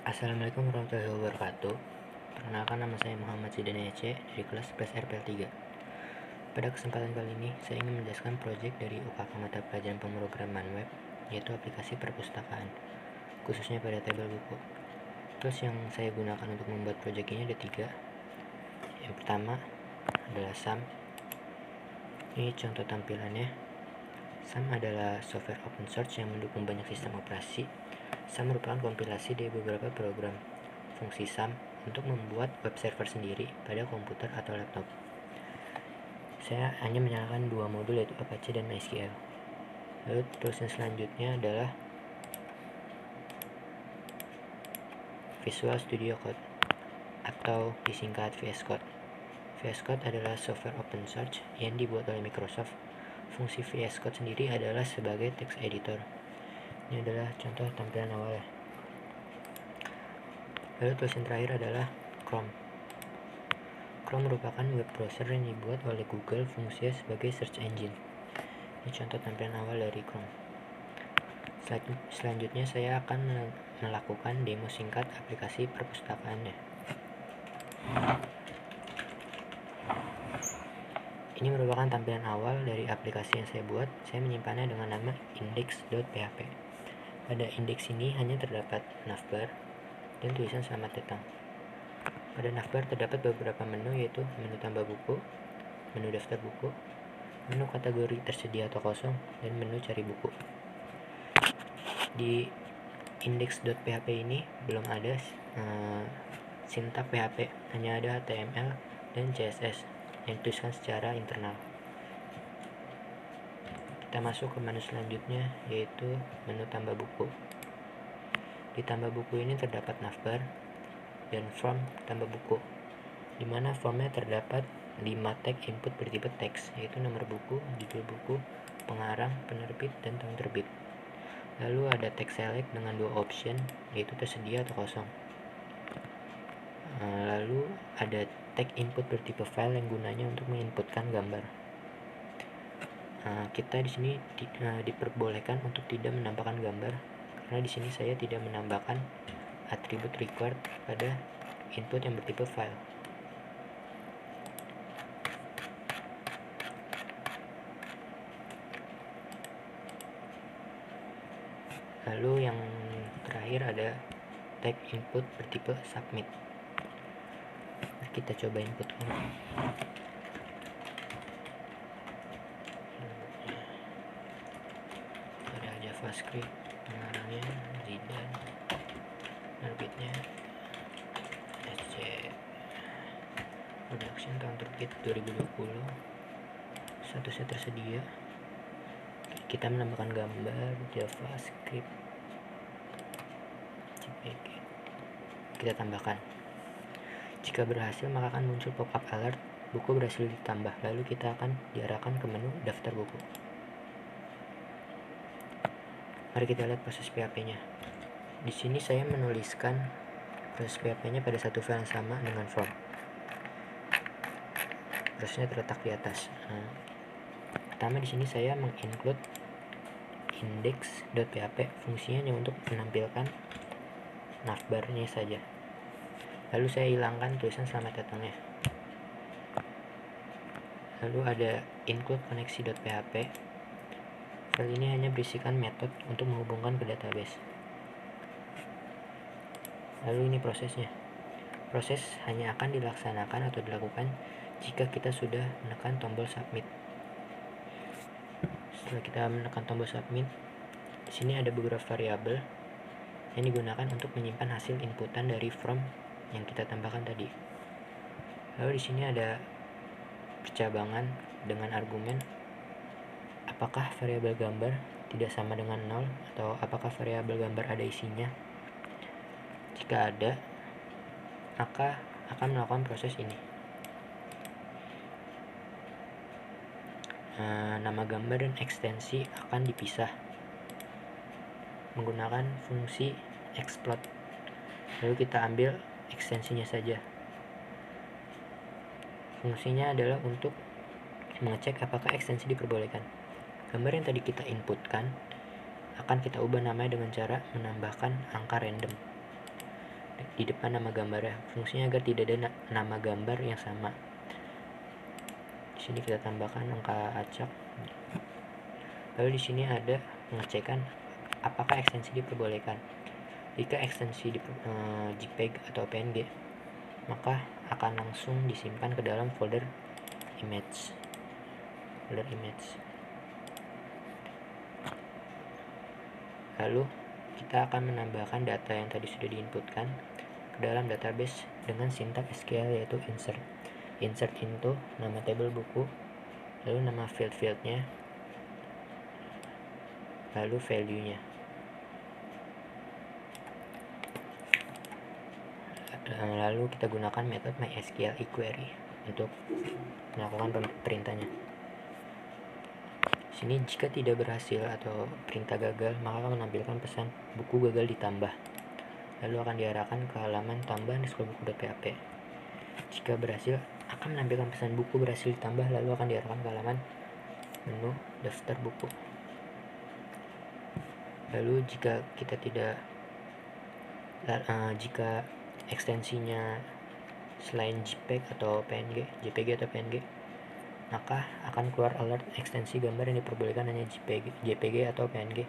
Assalamualaikum warahmatullahi wabarakatuh. Perkenalkan, nama saya Muhammad Zidan Ece dari kelas 11 RPL 3. Pada kesempatan kali ini, saya ingin menjelaskan proyek dari UKK mata pelajaran pemrograman web, yaitu aplikasi perpustakaan, khususnya pada tabel buku. Tools yang saya gunakan untuk membuat proyek ini ada 3. Yang pertama adalah SAM. Ini contoh tampilannya. SAM adalah software open source yang mendukung banyak sistem operasi. SAM merupakan kompilasi dari beberapa program fungsi SAM untuk membuat web server sendiri pada komputer atau laptop. Saya hanya menyalakan 2 modul, yaitu Apache dan MySQL. Lalu tools yang selanjutnya adalah Visual Studio Code atau disingkat VS Code. VS Code adalah software open source yang dibuat oleh Microsoft. Fungsi VS Code sendiri adalah sebagai text editor. Ini adalah contoh tampilan awalnya. Lalu tools yang terakhir adalah Chrome. Chrome merupakan web browser yang dibuat oleh Google, fungsinya sebagai search engine. Ini contoh tampilan awal dari Chrome. Selanjutnya saya akan melakukan demo singkat aplikasi perpustakaannya. Ini merupakan tampilan awal dari aplikasi yang saya buat. Saya menyimpannya dengan nama index.php. Pada indeks ini hanya terdapat navbar dan tulisan selamat datang. Pada navbar terdapat beberapa menu, yaitu menu tambah buku, menu daftar buku, menu kategori tersedia atau kosong, dan menu cari buku. Di index.php ini belum ada sintak PHP, hanya ada HTML dan CSS yang dituliskan secara internal. Kita masuk ke menu selanjutnya, yaitu menu tambah buku. Di tambah buku ini terdapat navbar dan form tambah buku, di mana formnya terdapat 5 tag input bertipe teks, yaitu nomor buku, judul buku, pengarang, penerbit, dan tahun terbit. Lalu ada text select dengan 2 option, yaitu tersedia atau kosong. Lalu ada tag input bertipe file yang gunanya untuk menginputkan gambar. Kita di sini diperbolehkan untuk tidak menambahkan gambar, karena di sini saya tidak menambahkan atribut required pada input yang bertipe file. Lalu yang terakhir ada tag input bertipe submit. Kita coba input ini. Ada JavaScript, pengarangnya Zidan, penerbitnya SC, production tahun terbit 2020, statusnya tersedia. Kita menambahkan gambar, JavaScript, JPG. Kita tambahkan. Jika berhasil, maka akan muncul pop-up alert buku berhasil ditambah. Lalu kita akan diarahkan ke menu daftar buku. Mari kita lihat proses PHP-nya. Di sini saya menuliskan proses PHP-nya pada satu file yang sama dengan form. Prosesnya terletak di atas. Pertama di sini saya menginclude index.php. Fungsinya hanya untuk menampilkan navbarnya saja. Lalu saya hilangkan tulisan selamat datangnya. Lalu ada include koneksi.php. File ini hanya berisikan metode untuk menghubungkan ke database. Lalu ini prosesnya. Proses hanya akan dilaksanakan atau dilakukan jika kita sudah menekan tombol submit. Setelah kita menekan tombol submit, di sini ada beberapa variabel yang digunakan untuk menyimpan hasil inputan dari form yang kita tambahkan tadi. Lalu di sini ada percabangan dengan argumen apakah variabel gambar tidak sama dengan 0 atau apakah variabel gambar ada isinya. Jika ada, maka akan melakukan proses ini. Nama gambar dan ekstensi akan dipisah menggunakan fungsi explode. Lalu kita ambil ekstensinya saja. Fungsinya adalah untuk mengecek apakah ekstensi diperbolehkan. Gambar yang tadi kita inputkan akan kita ubah namanya dengan cara menambahkan angka random. di depan nama gambarnya. Fungsinya agar tidak ada nama gambar yang sama. Di sini kita tambahkan angka acak. Lalu di sini ada pengecekan apakah ekstensi diperbolehkan. Jika ekstensi JPEG atau PNG, maka akan langsung disimpan ke dalam folder image. Lalu kita akan menambahkan data yang tadi sudah diinputkan ke dalam database dengan sintak SQL, yaitu insert into nama tabel buku, lalu nama fieldnya, lalu value-nya. Lalu kita gunakan metode MySQL eQuery untuk melakukan perintahnya. Sini jika tidak berhasil atau perintah gagal, maka akan menampilkan pesan buku gagal ditambah. Lalu akan diarahkan ke halaman tambah_buku.php. Jika berhasil, akan menampilkan pesan buku berhasil ditambah, lalu akan diarahkan ke halaman menu daftar buku. Lalu jika kita jika ekstensinya selain JPEG atau PNG, maka akan keluar alert ekstensi gambar yang diperbolehkan hanya JPG atau PNG,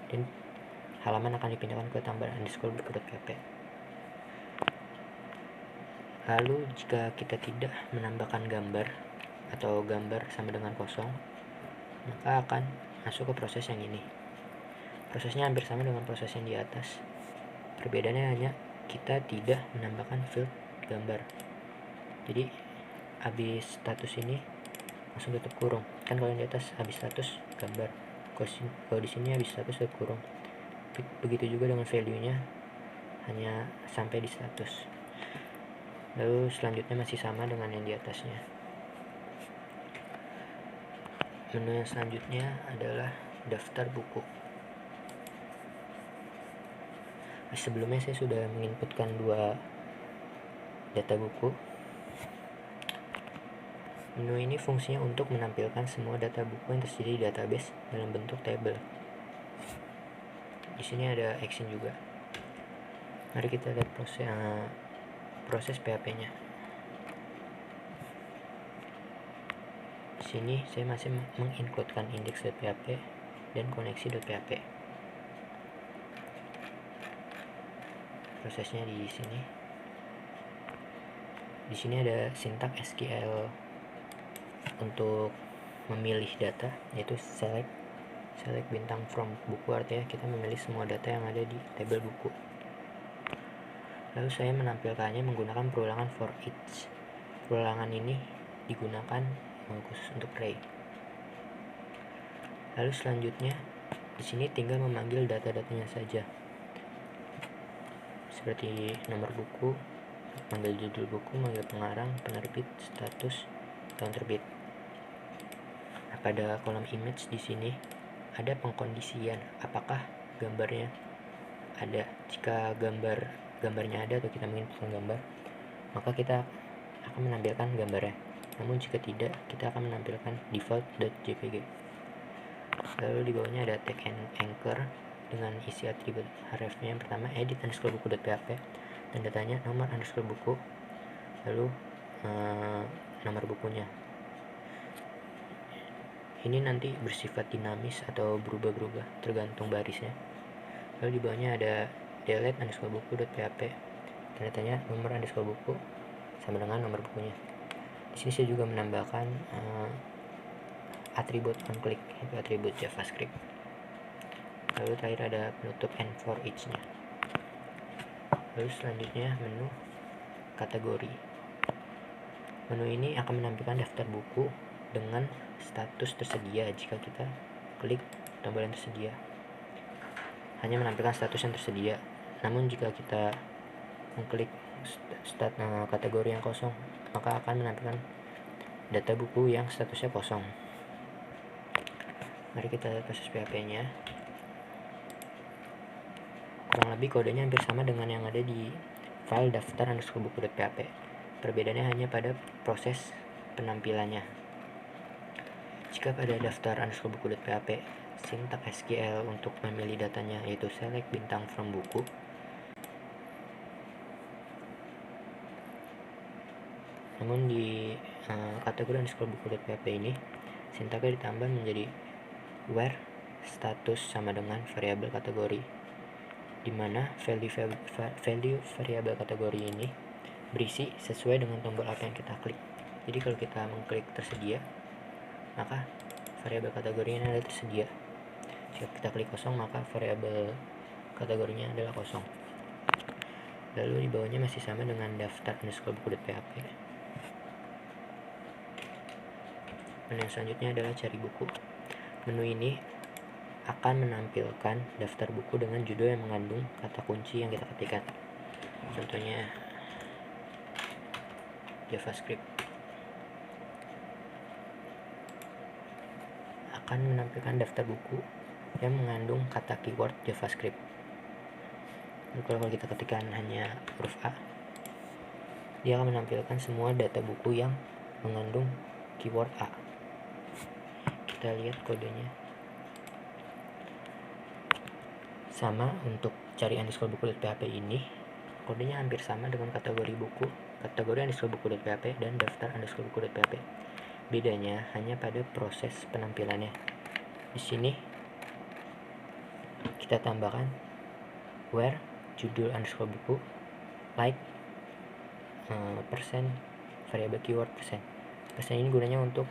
dan halaman akan dipindahkan ke tambah_buku.php. Lalu jika kita tidak menambahkan gambar atau gambar sama dengan kosong, maka akan masuk ke proses yang ini. Prosesnya hampir sama dengan proses yang di atas. Perbedaannya hanya kita tidak menambahkan field gambar. Jadi habis status ini langsung tutup kurung. Kan kalau yang di atas habis status gambar, kalau di sini habis status tutup kurung. Begitu juga dengan value-nya, hanya sampai di status. Lalu selanjutnya masih sama dengan yang di atasnya. Menu yang selanjutnya adalah daftar buku. Sebelumnya saya sudah menginputkan 2 data buku. Menu ini fungsinya untuk menampilkan semua data buku yang tersedia di database dalam bentuk tabel. Di sini ada action juga. Mari kita lihat proses PHP-nya. Di sini saya masih mengincludekan index.php dan koneksi.php. Prosesnya di sini. Di sini ada sintak SQL untuk memilih data, yaitu select bintang from buku, artinya kita memilih semua data yang ada di tabel buku. Lalu saya menampilkannya menggunakan perulangan for each. Perulangan ini digunakan khusus untuk array. Lalu selanjutnya di sini tinggal memanggil data-datanya saja, seperti nomor buku, manggil judul buku, manggil pengarang, penerbit, status, tahun terbit. Nah, pada kolom image di sini ada pengkondisian apakah gambarnya ada. Jika gambarnya ada atau kita menginputkan gambar, maka kita akan menampilkan gambarnya. Namun jika tidak, kita akan menampilkan default.jpg. Lalu di bawahnya ada tag and anchor dengan isi atribut href-nya. Yang pertama edit_buku.php, dan datanya nomor_buku, lalu nomor bukunya. Ini nanti bersifat dinamis atau berubah-berubah tergantung barisnya. Lalu di bawahnya ada delete_buku.php, dan datanya nomor_buku sama dengan nomor bukunya. Di sini saya juga menambahkan atribut onClick, yaitu atribut JavaScript. Lalu terakhir ada penutup and for each-nya. Lalu selanjutnya menu kategori. Menu ini akan menampilkan daftar buku dengan status tersedia. Jika kita klik tombol yang tersedia, hanya menampilkan status yang tersedia. Namun jika kita mengklik kategori yang kosong, maka akan menampilkan data buku yang statusnya kosong. Mari kita lihat proses PHP-nya. Kurang lebih kodenya hampir sama dengan yang ada di file daftar_buku.php. Perbedaannya hanya pada proses penampilannya. Jika pada daftar_buku.php, sintak SQL untuk memilih datanya yaitu select bintang from buku. Namun di kategori underscore buku.php ini sintaknya ditambah menjadi where status sama dengan variabel kategori, di mana value variabel kategori ini berisi sesuai dengan tombol apa yang kita klik. Jadi kalau kita mengklik tersedia, maka variabel kategorinya adalah tersedia. Jika kita klik kosong, maka variabel kategorinya adalah kosong. Lalu di bawahnya masih sama dengan daftar underscore buku.php. Menu yang selanjutnya adalah cari buku. Menu ini akan menampilkan daftar buku dengan judul yang mengandung kata kunci yang kita ketikkan. Contohnya JavaScript. Akan menampilkan daftar buku yang mengandung kata keyword JavaScript. Kalau kita ketikkan hanya huruf A, dia akan menampilkan semua data buku yang mengandung keyword A. Kita lihat kodenya. Sama untuk cari underscore buku.php ini, kodenya hampir sama dengan kategori buku, kategori underscore buku.php dan daftar underscore buku.php. Bedanya hanya pada proses penampilannya. Di sini kita tambahkan where judul underscore buku, like persen variabel keyword persen. Persen ini gunanya untuk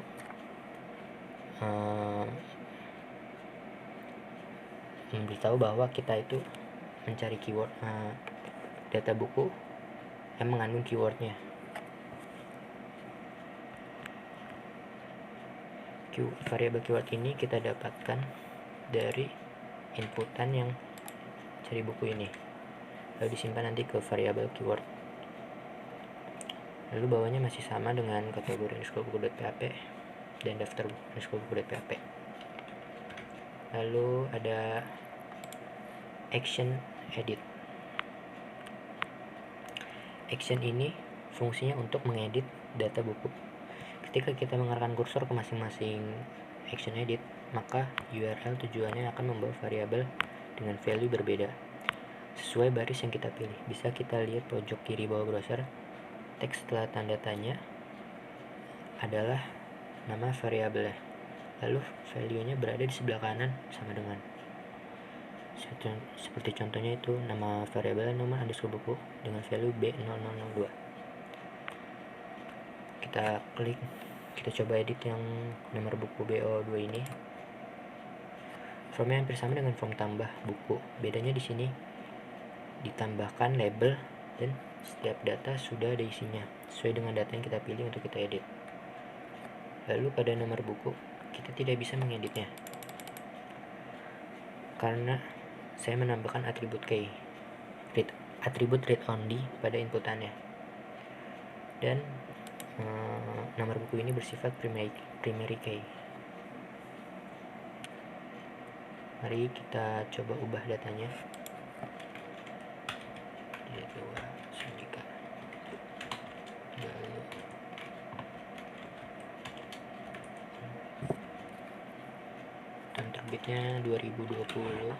memberitahu bahwa kita itu mencari keyword data buku yang mengandung keywordnya. Variabel keyword ini kita dapatkan dari inputan yang cari buku ini, lalu disimpan nanti ke variabel keyword. Lalu bawahnya masih sama dengan kategori underscore buku.php dan daftar underscore buku.php. Lalu ada action edit. Action ini fungsinya untuk mengedit data buku. Ketika kita mengarahkan kursor ke masing-masing action edit, maka URL tujuannya akan membawa variabel dengan value berbeda sesuai baris yang kita pilih. Bisa kita lihat pojok kiri bawah browser, teks setelah tanda tanya adalah nama variabelnya, lalu value-nya berada di sebelah kanan sama dengan seperti contohnya itu nama variabel nomor underscore buku dengan value B0002. Kita klik, kita coba edit yang nomor buku BO2 ini. Formnya hampir sama dengan form tambah buku. Bedanya di sini ditambahkan label dan setiap data sudah ada isinya sesuai dengan data yang kita pilih untuk kita edit. Lalu pada nomor buku kita tidak bisa mengeditnya karena saya menambahkan atribut key, atribut read only pada inputannya, dan nomor buku ini bersifat primary key. Mari kita coba ubah datanya. Yaitu Sandika. Lalu dan terbitnya 2020.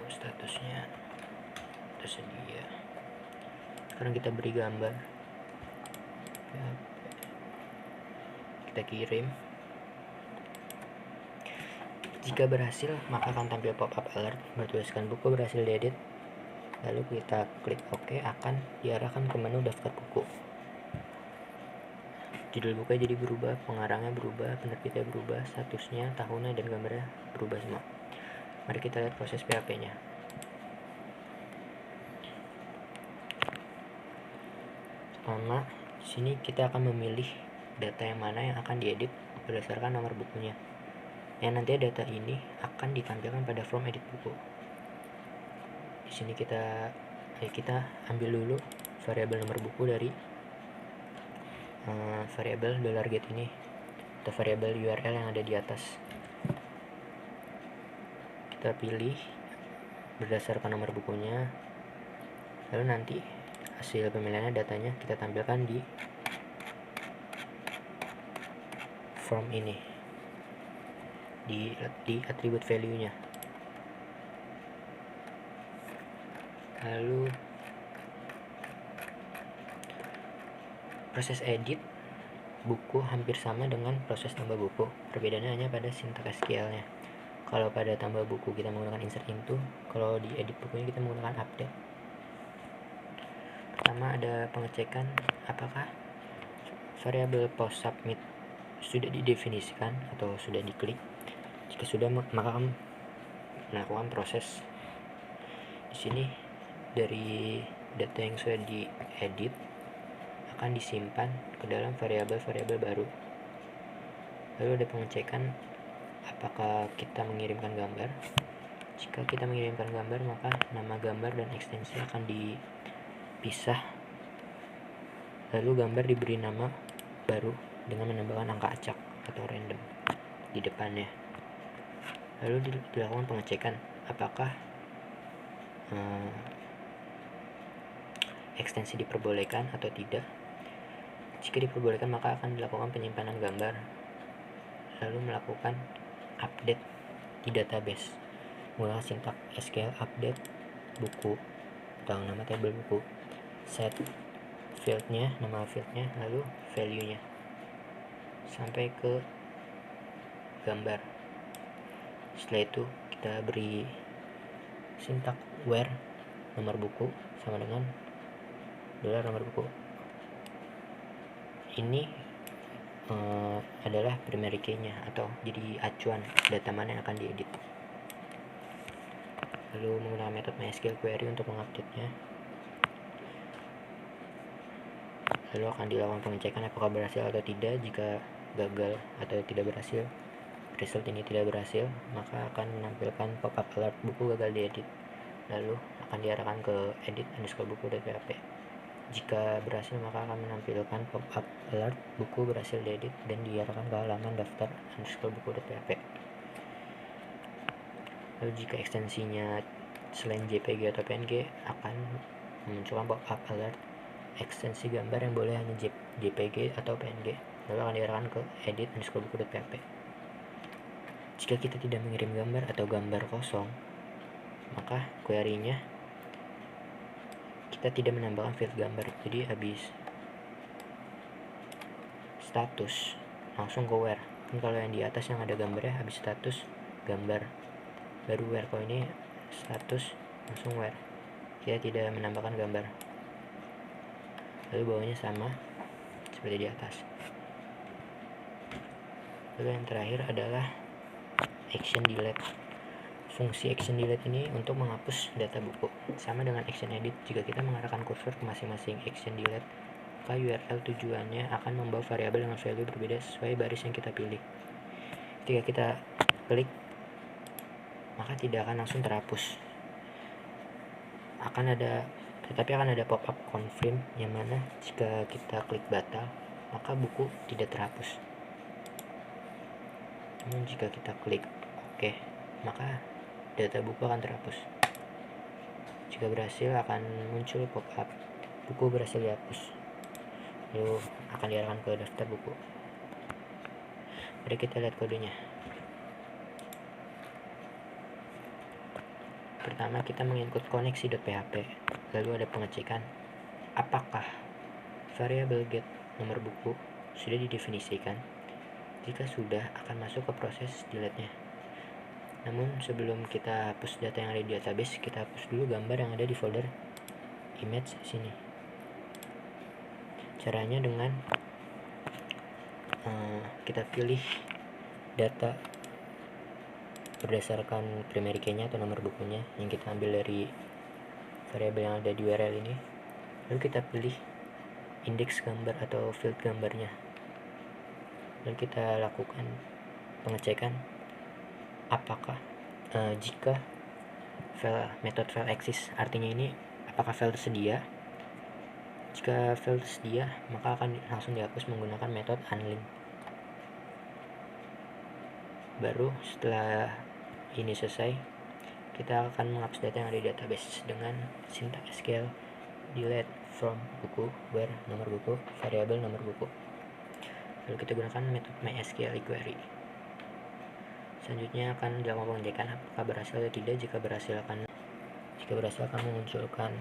Statusnya tersedia. Sekarang kita beri gambar, kita kirim. Jika berhasil, maka akan tampil pop-up alert bertuliskan buku berhasil diedit. Lalu kita klik OK, akan diarahkan ke menu daftar buku. Judul buku jadi berubah, pengarangnya berubah, penerbitnya berubah, statusnya, tahunnya, dan gambarnya berubah semua. Mari kita lihat proses PHP-nya. Pertama, di sini kita akan memilih data yang mana yang akan diedit berdasarkan nomor bukunya. Yang nanti data ini akan ditampilkan pada form edit buku. Di sini kita ambil dulu variabel nomor buku dari variabel $get ini atau variabel URL yang ada di atas. Kita pilih berdasarkan nomor bukunya, lalu nanti hasil pemilihannya datanya kita tampilkan di form ini, di atribut value-nya. Lalu Proses edit buku hampir sama dengan proses tambah buku. Perbedaannya hanya pada sintaks SQL-nya. Kalau pada tambah buku kita menggunakan insert into, kalau di edit bukunya kita menggunakan update. Pertama ada pengecekan apakah variabel post submit sudah didefinisikan atau sudah diklik. Jika sudah, maka kamu melakukan proses. Di sini dari data yang sudah diedit akan disimpan ke dalam variabel-variabel baru. Lalu ada pengecekan apakah kita mengirimkan gambar. Jika kita mengirimkan gambar, maka nama gambar dan ekstensi akan dipisah. Lalu gambar diberi nama baru dengan menambahkan angka acak atau random di depannya. Lalu dilakukan pengecekan apakah ekstensi diperbolehkan atau tidak. Jika diperbolehkan, maka akan dilakukan penyimpanan gambar, lalu melakukan update di database menggunakan sintaks SQL update buku atau nama tabel buku, set fieldnya, nama fieldnya, lalu value-nya sampai ke gambar. Setelah itu kita beri sintaks where nomor buku sama dengan $ nomor buku. Ini adalah primary key-nya atau jadi acuan data mana yang akan diedit. Lalu menggunakan metode MySQL query untuk mengupdate-nya. Lalu akan dilakukan pengecekan apakah berhasil atau tidak. Jika gagal atau tidak berhasil, result ini tidak berhasil, maka akan menampilkan pop-up alert buku gagal diedit. Lalu akan diarahkan ke edit_buku.php. Jika berhasil, maka akan menampilkan pop-up alert buku berhasil diedit dan diarahkan ke halaman daftar_buku.php. Lalu jika ekstensinya selain JPG atau PNG, akan memunculkan pop-up alert ekstensi gambar yang boleh hanya JPG atau PNG. Lalu akan diarahkan ke edit_buku.php. Jika kita tidak mengirim gambar atau gambar kosong, maka query-nya kita tidak menambahkan field gambar. Jadi habis status langsung ke where. Kalau yang di atas yang ada gambarnya habis status gambar baru where. Kalau ini status langsung where, kita tidak menambahkan gambar. Lalu bawahnya sama seperti di atas. Lalu yang terakhir adalah action delete. Fungsi action delete ini untuk menghapus data buku. Sama dengan action edit, jika kita mengarahkan cursor ke masing-masing action delete, maka URL tujuannya akan membawa variabel dengan value berbeda sesuai baris yang kita pilih. Ketika kita klik, maka tidak akan langsung terhapus. Tetapi akan ada pop-up confirm yang mana jika kita klik batal, maka buku tidak terhapus. Namun jika kita klik OK, maka data buku akan terhapus. Jika berhasil, akan muncul pop-up buku berhasil dihapus. Lalu akan diarahkan ke daftar buku. Mari kita lihat kodenya. Pertama, kita menginput koneksi.php. Lalu ada pengecekan apakah variabel get nomor buku sudah didefinisikan. Jika sudah, akan masuk ke proses delete-nya. Namun sebelum kita hapus data yang ada di database, kita hapus dulu gambar yang ada di folder image sini. Caranya dengan kita pilih data berdasarkan primary key-nya atau nomor bukunya yang kita ambil dari variabel yang ada di URL ini. Lalu kita pilih indeks gambar atau field gambarnya. Lalu kita lakukan pengecekan apakah jika metode file exist, artinya ini apakah file tersedia. Jika file tersedia, maka akan langsung dihapus menggunakan metode unlink. Baru setelah ini selesai, kita akan menghapus data yang ada di database dengan sintaks SQL delete from buku where nomor buku variabel nomor buku. Lalu kita gunakan metode MySQL query. Selanjutnya akan dilakukan pengecekan apakah berhasil atau tidak. Jika berhasil akan memunculkan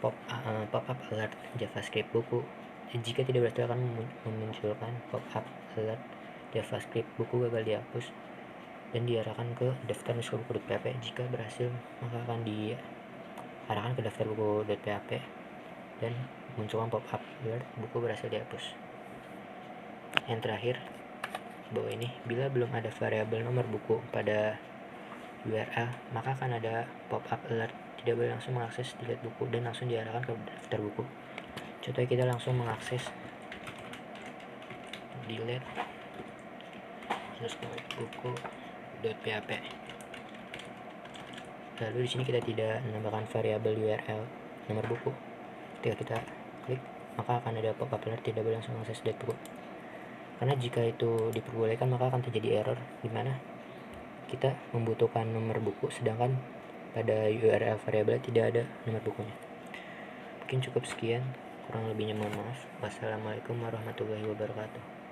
pop-up alert JavaScript buku Jika tidak berhasil akan memunculkan pop-up alert JavaScript buku gagal dihapus dan diarahkan ke daftar buku.php. Jika berhasil, maka akan diarahkan ke daftar buku.php dan munculkan pop-up alert buku berhasil dihapus. Yang terakhir, bawah ini, bila belum ada variabel nomor buku pada URL, maka akan ada pop-up alert tidak boleh langsung mengakses delete buku dan langsung diarahkan ke daftar buku. Contohnya kita langsung mengakses delete buku.php. Lalu di sini kita tidak menambahkan variabel URL nomor buku. Ketika kita klik, maka akan ada pop-up alert tidak boleh langsung mengakses delete buku. Karena jika itu diperbolehkan, maka akan terjadi error di mana kita membutuhkan nomor buku sedangkan pada URL variabel tidak ada nomor bukunya. Mungkin cukup sekian, kurang lebihnya mohon maaf. Wassalamualaikum warahmatullahi wabarakatuh.